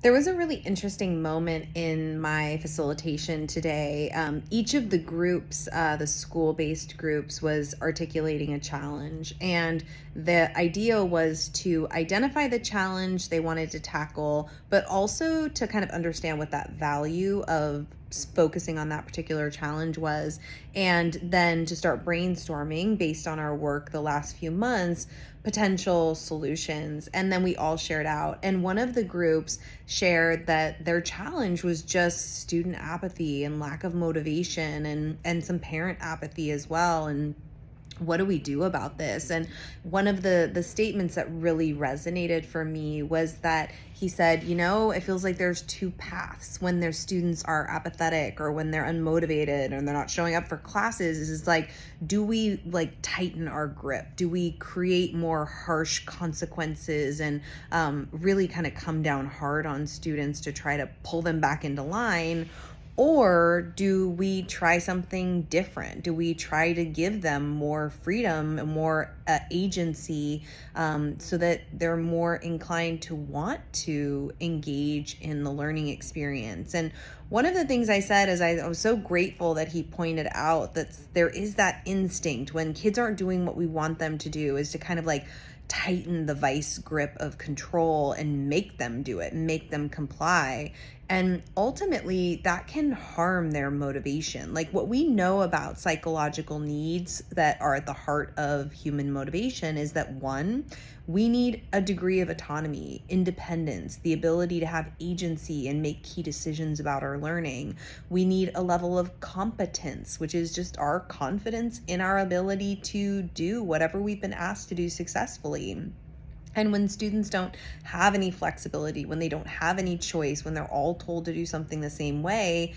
There was a really interesting moment in my facilitation today. Each of the groups, the school based groups, was articulating a challenge. And the idea was to identify the challenge they wanted to tackle, but also to kind of understand what that value of focusing on that particular challenge was, and then to start brainstorming based on our work the last few months, potential solutions. And then we all shared out. And one of the groups shared that their challenge was just student apathy and lack of motivation, and some parent apathy as well. And what do we do about this? And one of the statements that really resonated for me was that he said, it feels like there's two paths when their students are apathetic or when they're unmotivated and they're not showing up for classes. Is like, do we tighten our grip? Do we create more harsh consequences and really kind of come down hard on students to try to pull them back into line? Or do we try something different? Do we try to give them more freedom and more agency, so that they're more inclined to want to engage in the learning experience? And one of the things I said is I was so grateful that he pointed out that there is that instinct when kids aren't doing what we want them to do, is to kind of tighten the vice grip of control and make them do it, make them comply. And ultimately, that can harm their motivation. What we know about psychological needs that are at the heart of human motivation is that, one, we need a degree of autonomy, independence, the ability to have agency and make key decisions about our learning. We need a level of competence, which is just our confidence in our ability to do whatever we've been asked to do successfully. And when students don't have any flexibility, when they don't have any choice, when they're all told to do something the same way,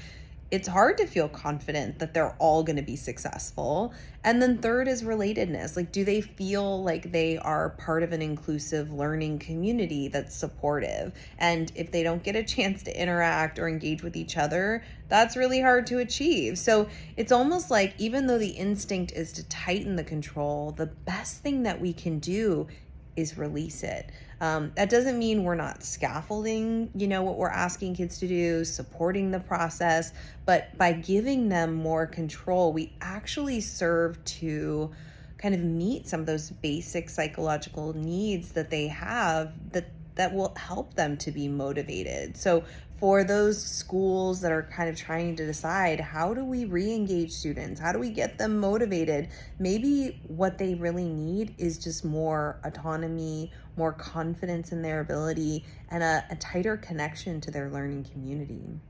it's hard to feel confident that they're all going to be successful. And then third is relatedness. Do they feel like they are part of an inclusive learning community that's supportive? And if they don't get a chance to interact or engage with each other, that's really hard to achieve. So it's almost like, even though the instinct is to tighten the control, the best thing that we can do is release it. That doesn't mean we're not scaffolding, what we're asking kids to do, supporting the process, but by giving them more control, we actually serve to kind of meet some of those basic psychological needs that they have that will help them to be motivated. So for those schools that are kind of trying to decide, how do we re-engage students? How do we get them motivated? Maybe what they really need is just more autonomy, more confidence in their ability, and a tighter connection to their learning community.